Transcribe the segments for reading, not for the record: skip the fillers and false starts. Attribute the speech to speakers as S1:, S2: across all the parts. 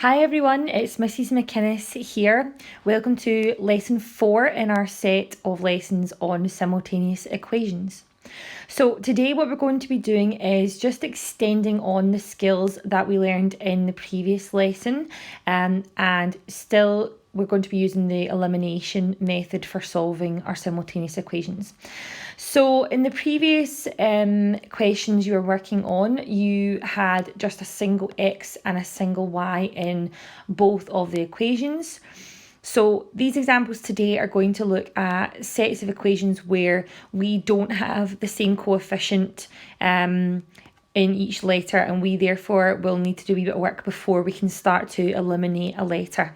S1: Hi everyone, it's Mrs. McInnes here. Welcome to lesson 4 in our set of lessons on simultaneous equations. So today what we're going to be doing is just extending on the skills that we learned in the previous lesson, and still we're going to be using the elimination method for solving our simultaneous equations. So in the previous questions you were working on, you had just a single x and a single y in both of the equations. So these examples today are going to look at sets of equations where we don't have the same coefficient in each letter, and we therefore will need to do a wee bit of work before we can start to eliminate a letter.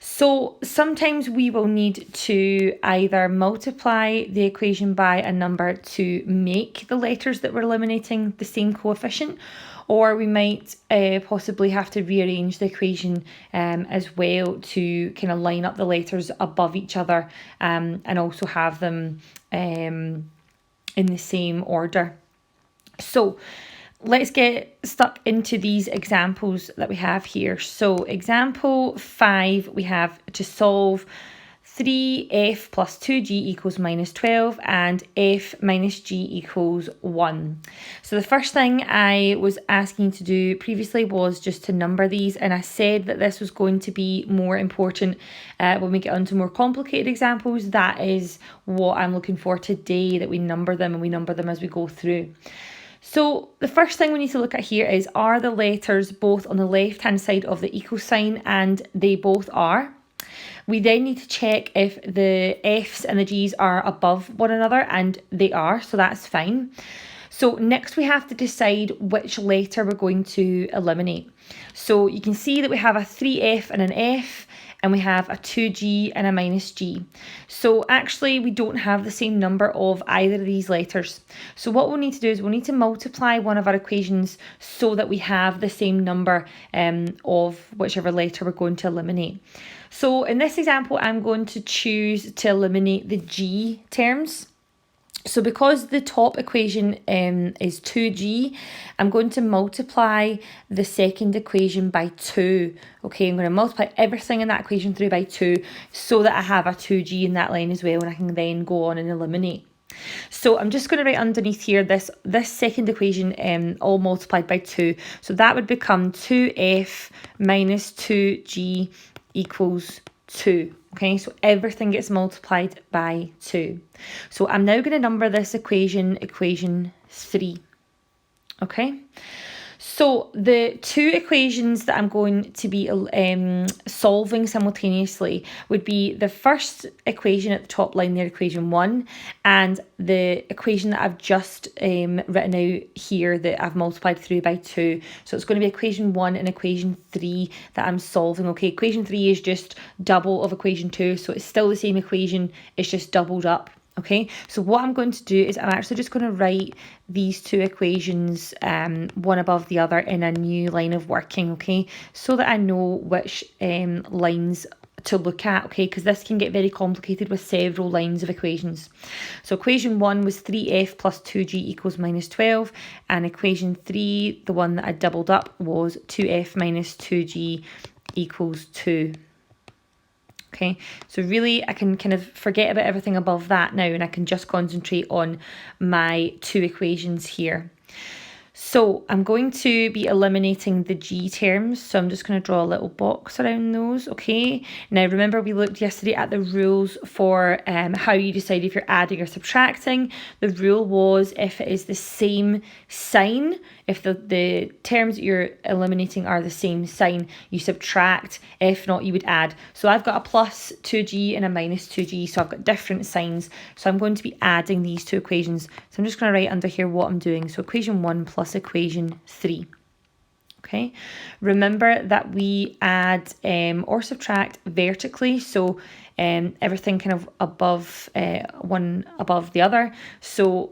S1: So sometimes we will need to either multiply the equation by a number to make the letters that we're eliminating the same coefficient, or we might possibly have to rearrange the equation as well to kind of line up the letters above each other and also have them in the same order. So let's get stuck into these examples that we have here. So example 5, we have to solve 3f plus 2g equals minus 12 and f minus g equals 1. So the first thing I was asking to do previously was just to number these, and I said that this was going to be more important when we get on to more complicated examples. That is what I'm looking for today, that we number them, and we number them as we go through. So the first thing we need to look at here is, are the letters both on the left hand side of the equal sign? And they both are. We then need to check if the F's and the G's are above one another, and they are, so that's fine. So next we have to decide which letter we're going to eliminate. So you can see that we have a 3F and an F, and we have a 2G and a minus G. So actually we don't have the same number of either of these letters. So what we'll need to do is we'll need to multiply one of our equations so that we have the same number of whichever letter we're going to eliminate. So in this example, I'm going to choose to eliminate the G terms. So because the top equation is 2g, I'm going to multiply the second equation by 2. Okay, I'm going to multiply everything in that equation through by 2 so that I have a 2g in that line as well, and I can then go on and eliminate. So I'm just going to write underneath here this second equation all multiplied by 2. So that would become 2f minus 2g equals 2. Okay, so everything gets multiplied by 2. So I'm now going to number this equation 3. Okay, so the two equations that I'm going to be solving simultaneously would be the first equation at the top line there, equation 1, and the equation that I've just written out here that I've multiplied through by 2. So it's going to be equation 1 and equation 3 that I'm solving. Okay, equation 3 is just double of equation 2, so it's still the same equation, it's just doubled up. Okay, so what I'm going to do is I'm actually just going to write these two equations one above the other in a new line of working, okay, so that I know which lines to look at, okay, because this can get very complicated with several lines of equations. So equation 1 was 3f plus 2g equals minus 12, and equation 3, the one that I doubled up, was 2f minus 2g equals 2. Okay, so really I can kind of forget about everything above that now, and I can just concentrate on my two equations here. So I'm going to be eliminating the G terms, so I'm just going to draw a little box around those, okay? Now remember we looked yesterday at the rules for how you decide if you're adding or subtracting. The rule was if it is the same sign, if the terms that you're eliminating are the same sign, you subtract. If not, you would add. So I've got a plus 2g and a minus 2g, so I've got different signs. So I'm going to be adding these two equations. So I'm just going to write under here what I'm doing. So equation 1 plus equation 3. Okay, remember that we add or subtract vertically, so everything kind of above one above the other. So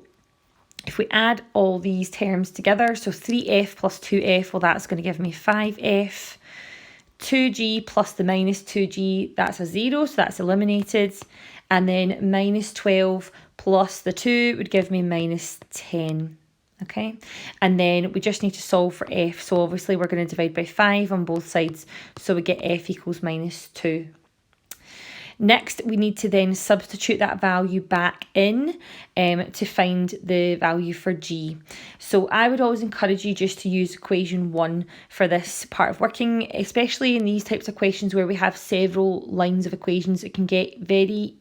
S1: if we add all these terms together, so 3f plus 2f, well, that's going to give me 5f. 2g plus the minus 2g, that's a 0, so that's eliminated. And then minus 12 plus the 2 would give me minus 10. Okay, and then we just need to solve for f. So obviously we're going to divide by 5 on both sides. So we get f equals minus 2. Next, we need to then substitute that value back in to find the value for g. So I would always encourage you just to use equation 1 for this part of working, especially in these types of questions where we have several lines of equations. It can get very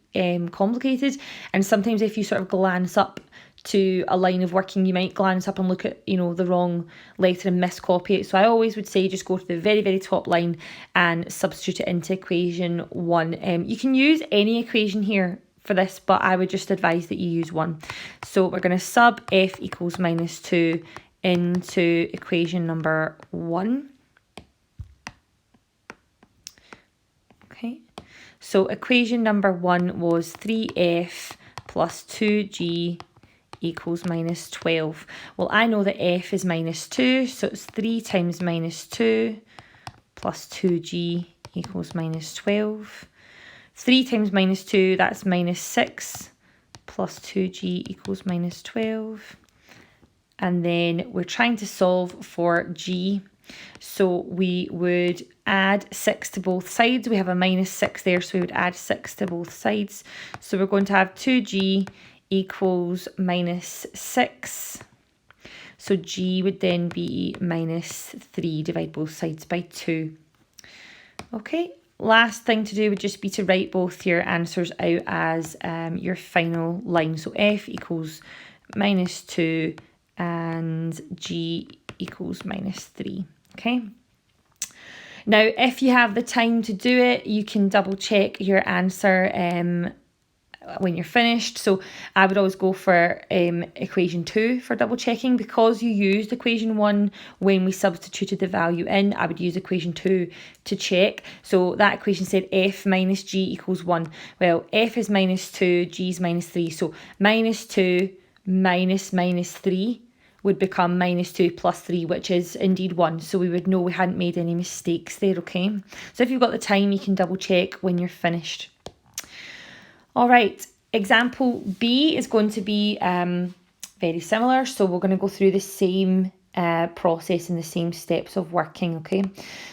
S1: complicated, and sometimes if you sort of glance up to a line of working, you might glance up and look at, the wrong letter and miscopy it. So I always would say just go to the very, very top line and substitute it into equation 1. You can use any equation here for this, but I would just advise that you use 1. So we're going to sub f equals minus 2 into equation number 1. Okay, so equation number 1 was 3f plus 2g equals minus 12. Well, I know that f is minus 2, so it's 3 times minus 2 plus 2g equals minus 12. 3 times minus 2, that's minus 6, plus 2g equals minus 12. And then we're trying to solve for g. So we would add 6 to both sides. We have a minus 6 there, so we would add 6 to both sides. So we're going to have 2g equals minus 6. So g would then be minus 3. Divide both sides by 2. Okay, last thing to do would just be to write both your answers out as your final line. So f equals minus 2 and g equals minus 3. Okay. Now, if you have the time to do it, you can double check your answer when you're finished. So I would always go for equation 2 for double checking. Because you used equation 1 when we substituted the value in, I would use equation 2 to check. So that equation said f minus g equals 1. Well, f is minus 2, g is minus 3. So minus 2 minus minus 3 would become minus 2 plus 3, which is indeed 1. So we would know we hadn't made any mistakes there, okay? So if you've got the time, you can double check when you're finished. All right, example B is going to be very similar. So we're going to go through the same process and the same steps of working, okay?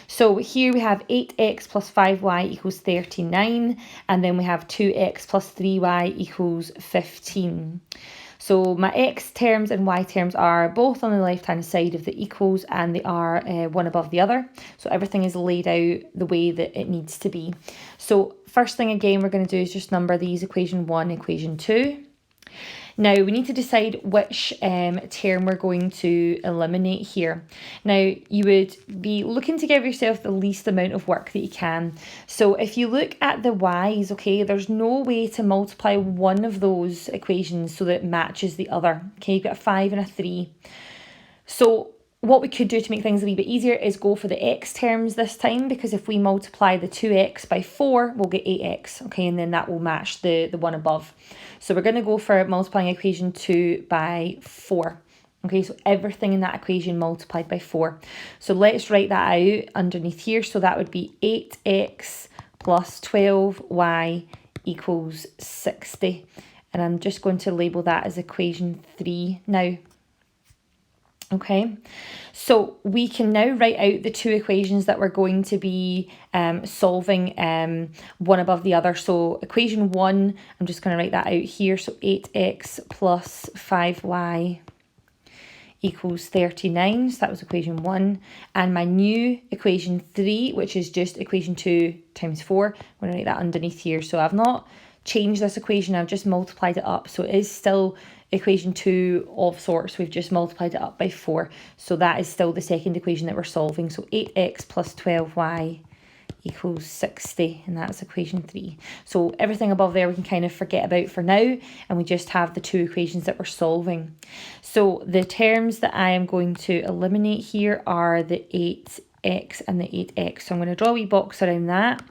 S1: So here we have 8x plus 5y equals 39, and then we have 2x plus 3y equals 15. So my x terms and y terms are both on the left-hand side of the equals, and they are one above the other. So everything is laid out the way that it needs to be. So first thing again we're going to do is just number these equation 1, equation 2. Now we need to decide which term we're going to eliminate here. Now you would be looking to give yourself the least amount of work that you can. So if you look at the y's, okay, there's no way to multiply one of those equations so that it matches the other. Okay, you've got a 5 and a 3. So what we could do to make things a wee bit easier is go for the x terms this time, because if we multiply the 2x by 4, we'll get 8x, okay, and then that will match the one above. So we're going to go for multiplying equation 2 by 4. Okay, so everything in that equation multiplied by 4. So let's write that out underneath here. So that would be 8x plus 12y equals 60. And I'm just going to label that as equation 3 now. Okay, so we can now write out the two equations that we're going to be solving one above the other. So equation 1, I'm just going to write that out here. So 8x plus 5y equals 39. So that was equation 1. And my new equation 3, which is just equation 2 times 4, I'm going to write that underneath here. So I've not changed this equation, I've just multiplied it up. So it is still equation 2 of sorts, we've just multiplied it up by 4. So that is still the second equation that we're solving. So 8x plus 12y equals 60, and that's equation 3. So everything above there we can kind of forget about for now, and we just have the two equations that we're solving. So the terms that I am going to eliminate here are the 8x and the 8x. So I'm going to draw a wee box around that.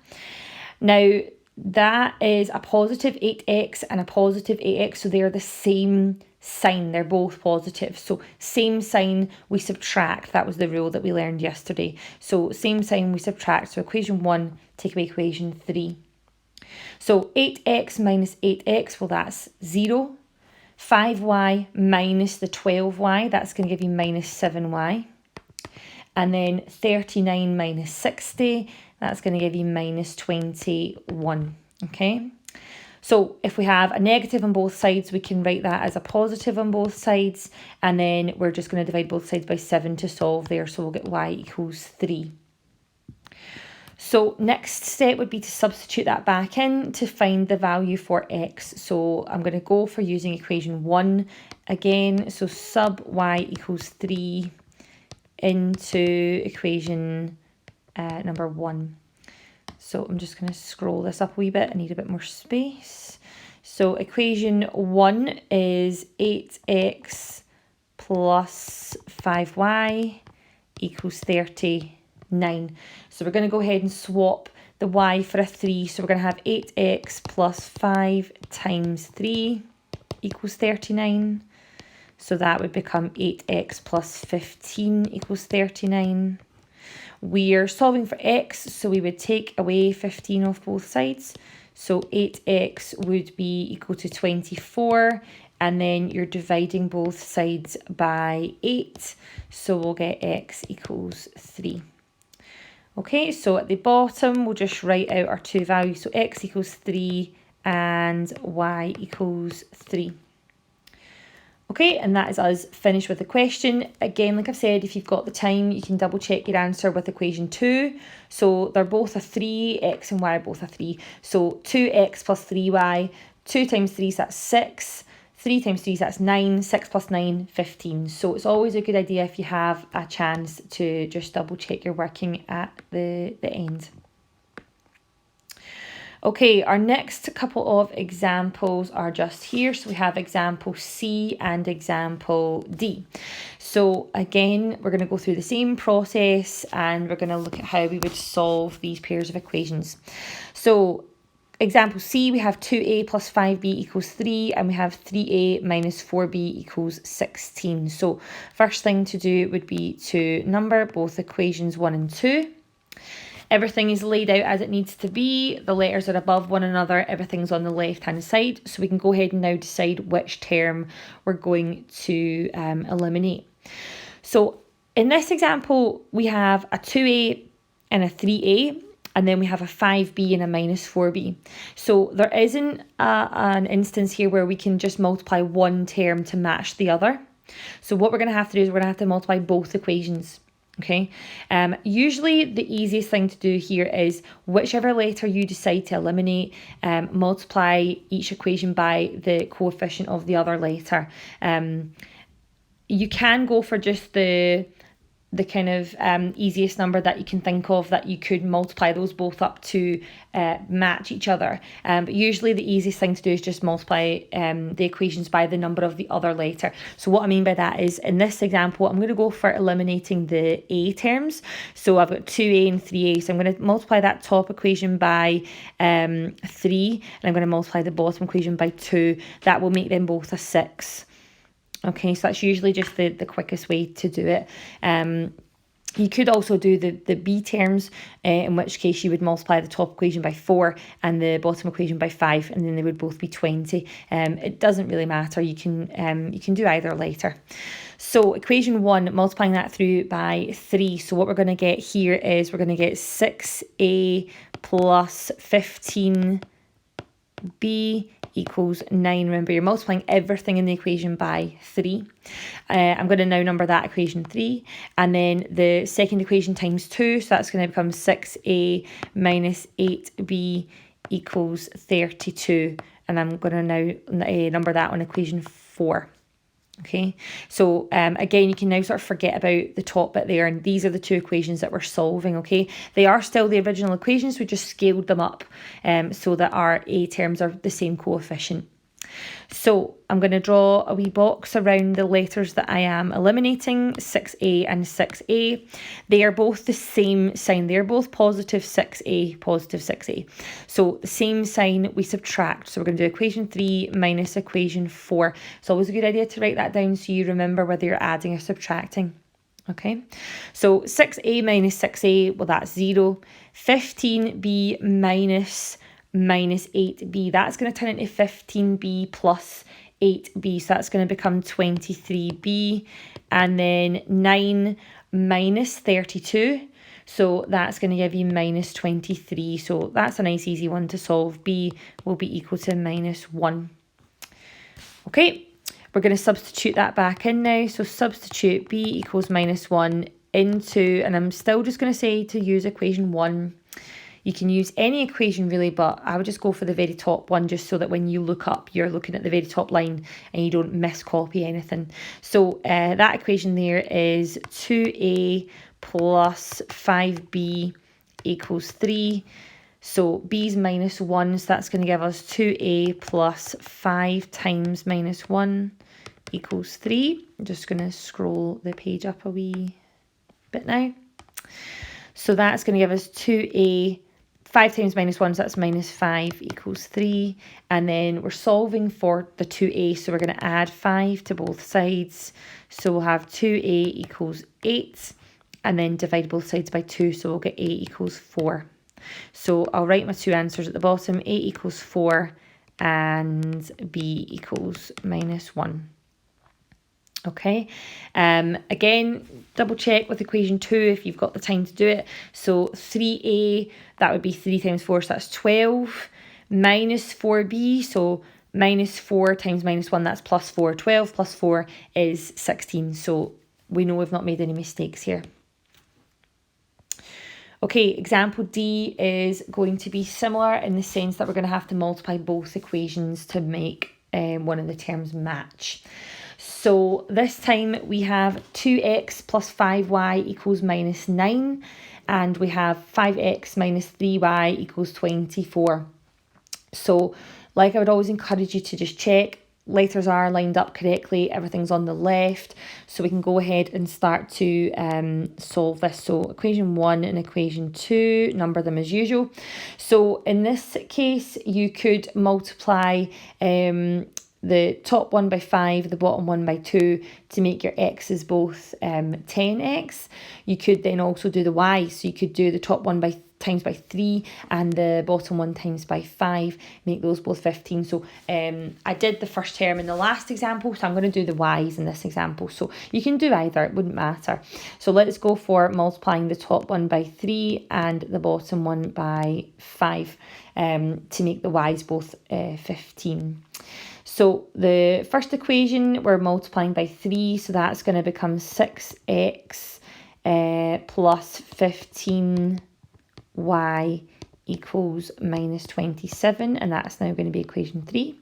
S1: Now, that is a positive 8x and a positive 8x, so they're the same sign, they're both positive. So same sign, we subtract. That was the rule that we learned yesterday. So same sign, we subtract. So equation 1, take away equation 3. So 8x minus 8x, well, that's 0. 5y minus the 12y, that's going to give you minus 7y. And then 39 minus 60, that's going to give you minus 21, okay? So if we have a negative on both sides, we can write that as a positive on both sides. And then we're just going to divide both sides by 7 to solve there. So we'll get y equals 3. So next step would be to substitute that back in to find the value for x. So I'm going to go for using equation 1 again. So sub y equals 3 into equation number 1. So I'm just going to scroll this up a wee bit. I need a bit more space. So equation 1 is 8x plus 5y equals 39. So we're going to go ahead and swap the y for a 3. So we're going to have 8x plus 5 times 3 equals 39. So that would become 8x plus 15 equals 39. We're solving for x, so we would take away 15 off both sides. So 8x would be equal to 24, and then you're dividing both sides by 8. So we'll get x equals 3. Okay, so at the bottom, we'll just write out our two values. So x equals 3 and y equals 3. Okay, and that is us finished with the question. Again, like I've said, if you've got the time, you can double check your answer with equation 2. So they're both a 3, x and y are both a 3. So 2x plus 3y, 2 times 3, so that's 6. 3 times 3, so that's 9. 6 plus 9, 15. So it's always a good idea if you have a chance to just double check your working at the end. Okay, our next couple of examples are just here. So we have example C and example D. So again, we're going to go through the same process and we're going to look at how we would solve these pairs of equations. So example C, we have 2a plus 5b equals 3 and we have 3a minus 4b equals 16. So first thing to do would be to number both equations 1 and 2. Everything is laid out as it needs to be. The letters are above one another. Everything's on the left-hand side. So we can go ahead and now decide which term we're going to eliminate. So in this example, we have a 2a and a 3a, and then we have a 5b and a minus 4b. So there isn't an instance here where we can just multiply one term to match the other. So what we're going to have to do is we're going to have to multiply both equations. Okay, usually the easiest thing to do here is whichever letter you decide to eliminate, multiply each equation by the coefficient of the other letter. You can go for just the kind of easiest number that you can think of that you could multiply those both up to match each other. But usually the easiest thing to do is just multiply the equations by the number of the other letter. So what I mean by that is in this example, I'm going to go for eliminating the a terms. So I've got 2a and 3a. So I'm going to multiply that top equation by 3 and I'm going to multiply the bottom equation by 2. That will make them both a 6. Okay, so that's usually just the quickest way to do it. You could also do the b terms, in which case you would multiply the top equation by 4 and the bottom equation by 5, and then they would both be 20. It doesn't really matter. You can do either later. So equation 1, multiplying that through by 3. So what we're going to get here is we're going to get 6a plus 15b equals 9. Remember, you're multiplying everything in the equation by 3. I'm going to now number that equation 3. And then the second equation times 2. So that's going to become 6a minus 8b equals 32. And I'm going to now number that on equation 4. Okay, so again, you can now sort of forget about the top bit there, and these are the two equations that we're solving. Okay, they are still the original equations, we just scaled them up so that our a terms are the same coefficient. So I'm going to draw a wee box around the letters that I am eliminating, 6a and 6a. They are both the same sign. They're both positive 6a, positive 6a. So the same sign, we subtract. So we're going to do equation 3 minus equation 4. It's always a good idea to write that down so you remember whether you're adding or subtracting. Okay, so 6a minus 6a, well, that's 0. 15b minus 8b, that's going to turn into 15b plus 8b, so that's going to become 23b, and then 9 minus 32, so that's going to give you minus 23, so that's a nice easy one to solve. B will be equal to minus 1. Okay, we're going to substitute that back in now, so substitute b equals minus 1 into, and I'm still just going to say to use equation 1. You can use any equation really, but I would just go for the very top one, just so that when you look up, you're looking at the very top line and you don't miscopy anything. So that equation there is 2a plus 5b equals 3. So b is minus 1, so that's going to give us 2a plus 5 times minus 1 equals 3. I'm just going to scroll the page up a wee bit now. So that's going to give us 2a, 5 times minus 1, so that's minus 5 equals 3. And then we're solving for the 2a, so we're going to add 5 to both sides. So we'll have 2a equals 8, and then divide both sides by 2, so we'll get a equals 4. So I'll write my two answers at the bottom, a equals 4 and b equals minus 1. Okay, again, double check with equation 2 if you've got the time to do it. So 3a, that would be 3 times 4, so that's 12, minus 4b, so minus 4 times minus 1, that's plus 4. 12 plus 4 is 16, so we know we've not made any mistakes here. Okay, example D is going to be similar in the sense that we're going to have to multiply both equations to make one of the terms match. So this time we have 2x plus 5y equals minus 9, and we have 5x minus 3y equals 24. So like I would always encourage you to just check letters are lined up correctly, everything's on the left, so we can go ahead and start to solve this. So equation 1 and equation 2, number them as usual. So in this case you could multiply the top one by 5, the bottom one by 2 to make your x's both 10x. You could then also do the y, so you could do the top one by times by 3 and the bottom one times by 5, make those both 15. So I did the first term in the last example, so I'm going to do the y's in this example. So you can do either, it wouldn't matter. So let's go for multiplying the top one by 3 and the bottom one by 5 to make the y's both 15. So the first equation we're multiplying by 3, so that's going to become 6x plus 15y equals minus 27, and that's now going to be equation 3.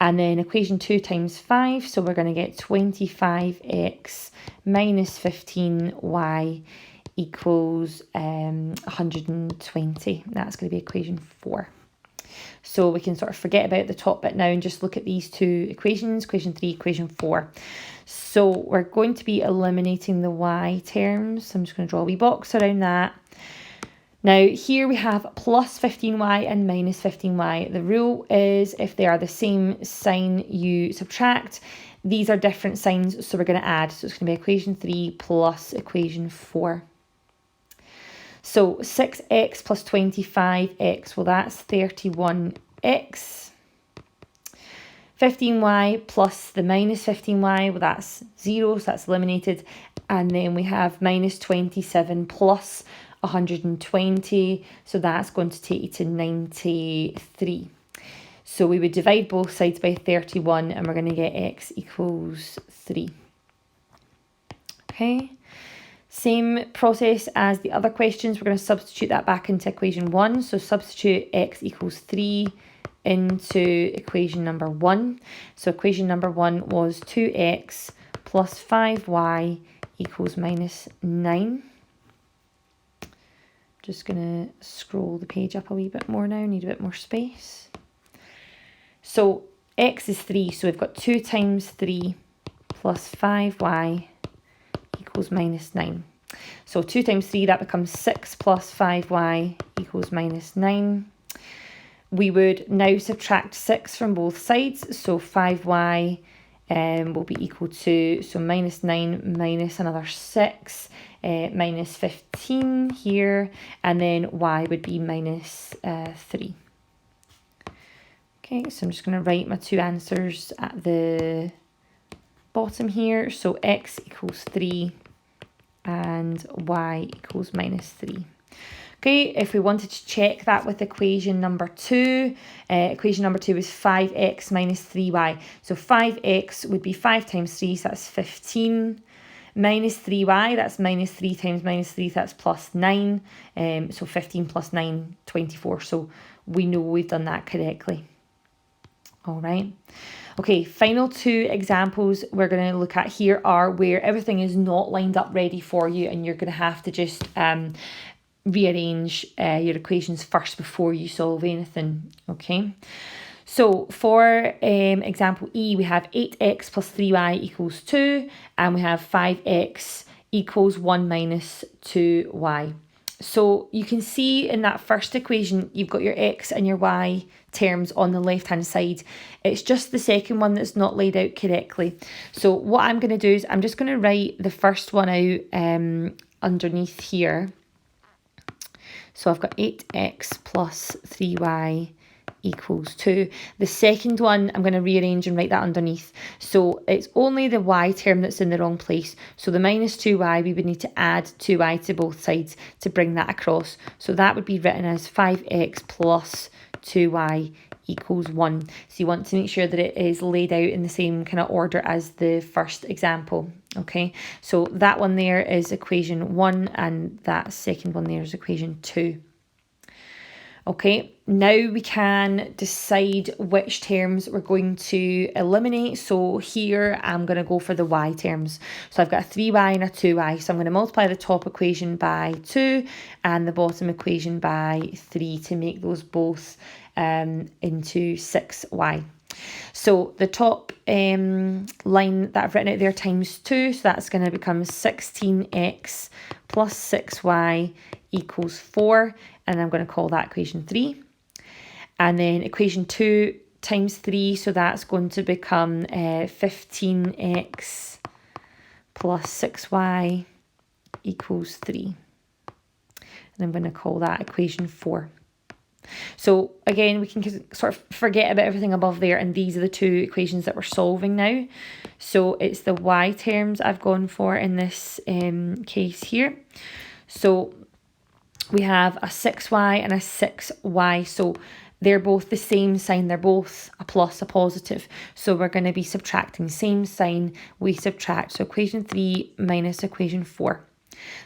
S1: And then equation 2 times 5, so we're going to get 25x minus 15y equals 120. That's going to be equation 4. So we can sort of forget about the top bit now and just look at these two equations, equation 3, equation 4. So we're going to be eliminating the y terms. So I'm just going to draw a wee box around that. Now here we have plus 15y and minus 15y. The rule is if they are the same sign, you subtract. These are different signs, so we're going to add. So it's going to be equation 3 plus equation 4. So 6x plus 25x, well that's 31x. 15y plus the minus 15y, well that's 0, so that's eliminated. And then we have minus 27 plus 120, so that's going to take you to 93. So we would divide both sides by 31 and we're going to get x equals 3. Okay. Same process as the other questions. We're going to substitute that back into equation 1. So substitute x equals 3 into equation number 1. So equation number 1 was 2x plus 5y equals minus 9. Just going to scroll the page up a wee bit more now. Need a bit more space. So x is 3. So we've got 2 times 3 plus 5y equals minus 9. So 2 times 3, that becomes 6 plus 5y equals minus 9. We would now subtract 6 from both sides. So 5y will be equal to, so minus 9 minus another 6, minus 15 here. And then y would be minus 3. Okay, so I'm just going to write my two answers at the bottom here. So x equals 3 and y equals minus 3. Okay, if we wanted to check that with equation number 2, equation number 2 is 5x minus 3y. So 5x would be 5 times 3, so that's 15. Minus 3y, that's minus 3 times minus 3, that's plus 9. So 15 plus 9, 24. So we know we've done that correctly. All right. Okay, final two examples we're going to look at here are where everything is not lined up ready for you and you're going to have to just rearrange your equations first before you solve anything. Okay. So for example E, we have 8x plus 3y equals 2, and we have 5x equals 1 minus 2y. So you can see in that first equation, you've got your x and your y terms on the left-hand side. It's just the second one that's not laid out correctly. So what I'm going to do is I'm just going to write the first one out underneath here. So I've got 8x plus 3y equals 2. The second one, I'm going to rearrange and write that underneath. So it's only the y term that's in the wrong place. So the minus 2y, we would need to add 2y to both sides to bring that across. So that would be written as 5x plus 2y equals 1. So you want to make sure that it is laid out in the same kind of order as the first example. Okay, so that one there is equation 1 and that second one there is equation 2. Okay, now we can decide which terms we're going to eliminate. So here I'm going to go for the y terms. So I've got a 3y and a 2y. So I'm going to multiply the top equation by 2 and the bottom equation by 3 to make those both into 6y. So the top line that I've written out there times 2, so that's going to become 16x plus 6y equals 4, and I'm going to call that equation 3. And then equation 2 times 3, so that's going to become 15x plus 6y equals 3. And I'm going to call that equation 4. So again, we can sort of forget about everything above there, and these are the two equations that we're solving now. So it's the y terms I've gone for in this case here. So we have a 6y and a 6y. So they're both the same sign. They're both a plus, a positive. So we're going to be subtracting. Same sign, we subtract. So equation 3 minus equation 4.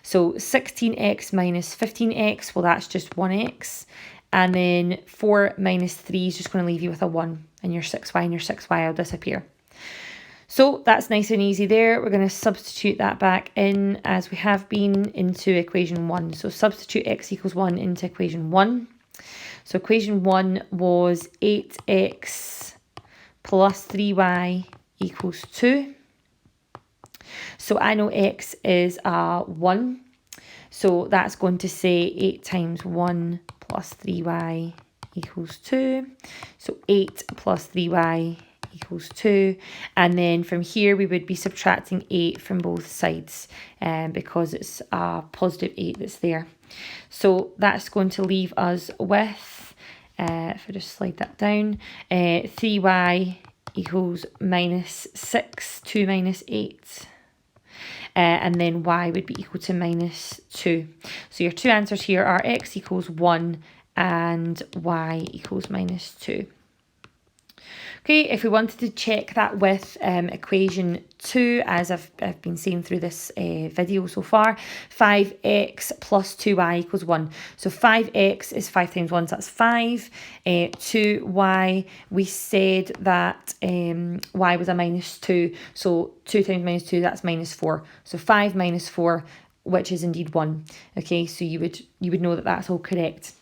S1: So 16x minus 15x, well, that's just 1x. And then 4 minus 3 is just going to leave you with a 1. And your 6y and your 6y will disappear. So that's nice and easy there. We're going to substitute that back in as we have been into equation 1. So substitute x equals 1 into equation 1. So equation 1 was 8x plus 3y equals 2. So I know x is 1. So that's going to say 8 times 1 plus 3y equals 2. So 8 plus 3y equals 2. And then from here we would be subtracting 8 from both sides because it's a positive 8 that's there. So that's going to leave us with, if I just slide that down, 3y equals minus 6, 2 minus 8. And then y would be equal to minus 2. So your two answers here are x equals 1 and y equals minus 2. Okay, if we wanted to check that with equation 2, as I've been saying through this video so far, 5x plus 2y equals 1. So 5x is 5 times 1, so that's 5. 2y, we said that y was a minus 2, so 2 times minus 2, that's minus 4. So 5 minus 4, which is indeed 1. Okay, so you would know that that's all correct.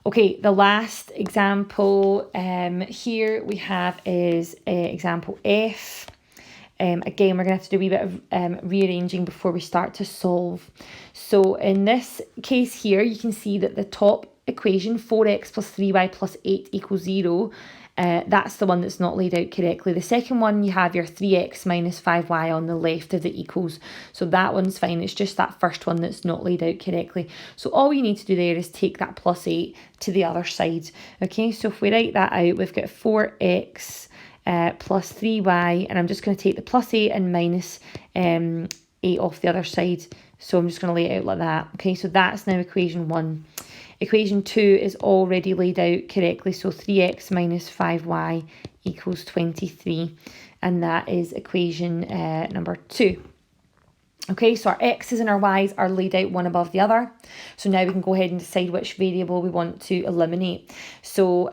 S1: Okay, the last example here we have is example F. Again, we're going to have to do a wee bit of rearranging before we start to solve. So in this case here, you can see that the top equation, 4x plus 3y plus 8 equals 0, that's the one that's not laid out correctly. The second one, you have your 3x minus 5y on the left of the equals. So that one's fine. It's just that first one that's not laid out correctly. So all you need to do there is take that plus 8 to the other side. Okay, so if we write that out, we've got 4x plus 3y, and I'm just going to take the plus 8 and minus 8 off the other side. So I'm just going to lay it out like that. Okay, so that's now equation 1. Equation 2 is already laid out correctly, so 3x minus 5y equals 23, and that is equation number 2. Okay, so our x's and our y's are laid out one above the other. So now we can go ahead and decide which variable we want to eliminate. So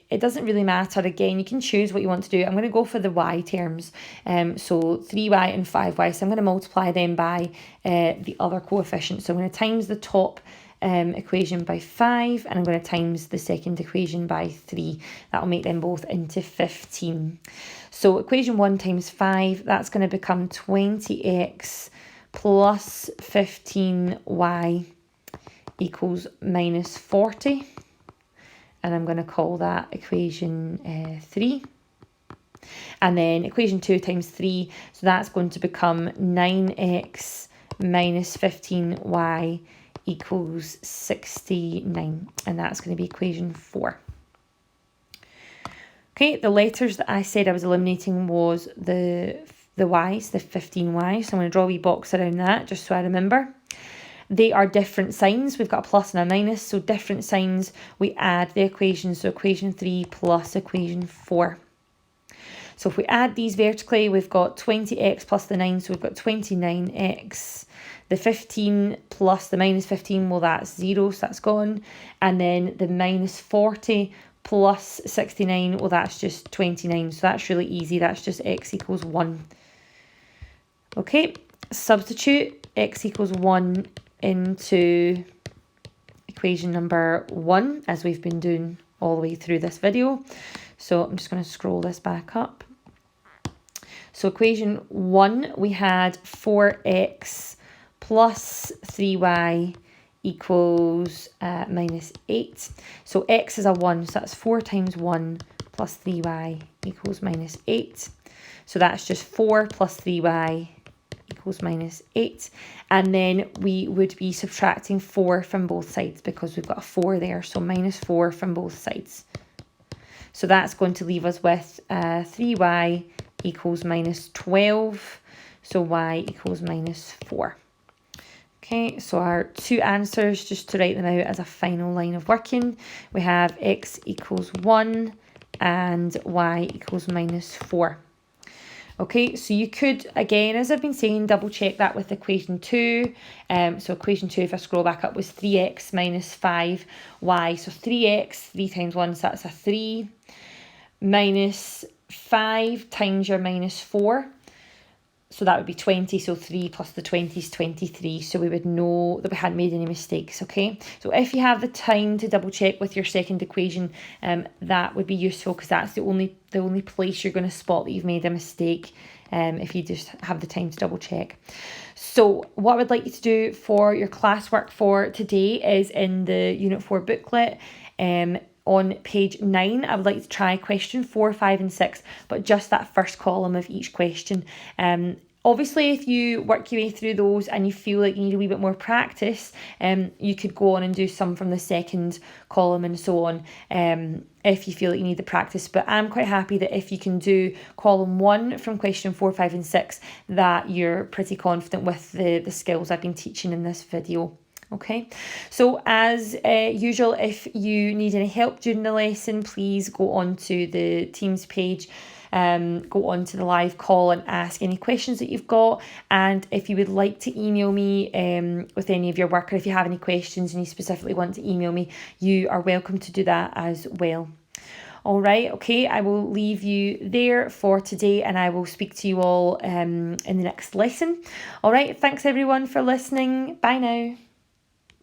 S1: it doesn't really matter. Again, you can choose what you want to do. I'm going to go for the y terms. So 3y and 5y. So I'm going to multiply them by the other coefficient. So I'm going to times the top equation by 5, and I'm going to times the second equation by 3. That will make them both into 15. So equation 1 times 5, that's going to become 20x plus 15y equals minus 40. And I'm going to call that equation 3. And then equation 2 times 3, so that's going to become 9x minus 15y equals 69, and that's going to be equation 4. Okay, the letters that I said I was eliminating was the y's, the 15y, so I'm going to draw a wee box around that just so I remember. They are different signs. We've got a plus and a minus, so different signs, we add the equations, so equation 3 plus equation 4. So if we add these vertically, we've got 20x plus the 9, so we've got 29x. The 15 plus the minus 15, well, that's 0, so that's gone. And then the minus 40 plus 69, well, that's just 29. So that's really easy. That's just x equals 1. Okay, substitute x equals 1 into equation number 1, as we've been doing all the way through this video. So I'm just going to scroll this back up. So equation 1, we had 4x plus 3y equals minus 8. So x is a 1, so that's 4 times 1 plus 3y equals minus 8. So that's just 4 plus 3y equals minus 8. And then we would be subtracting 4 from both sides because we've got a 4 there. So minus 4 from both sides. So that's going to leave us with 3y equals minus 12. So y equals minus 4. Okay, so our two answers, just to write them out as a final line of working, we have x equals 1 and y equals minus 4. Okay, so you could, again, as I've been saying, double check that with equation 2. So equation 2, if I scroll back up, was 3x minus 5y. So 3x, 3 times 1, so that's a 3. Minus 5 times your minus 4. So that would be 20, so 3 plus the 20 is 23. So we would know that we hadn't made any mistakes, okay? So if you have the time to double check with your second equation, that would be useful because that's the only place you're going to spot that you've made a mistake, if you just have the time to double check. So what I would like you to do for your classwork for today is in the Unit 4 booklet, on page 9, I would like to try question 4, 5 and 6, but just that first column of each question. Obviously, if you work your way through those and you feel like you need a wee bit more practice, you could go on and do some from the second column and so on, if you feel like you need the practice. But I'm quite happy that if you can do column 1 from question 4, 5 and 6, that you're pretty confident with the skills I've been teaching in this video. Okay, so as usual, if you need any help during the lesson, please go on to the Teams page, go on to the live call and ask any questions that you've got. And if you would like to email me with any of your work, or if you have any questions and you specifically want to email me, you are welcome to do that as well. All right, okay, I will leave you there for today and I will speak to you all in the next lesson. All right, thanks everyone for listening. Bye now.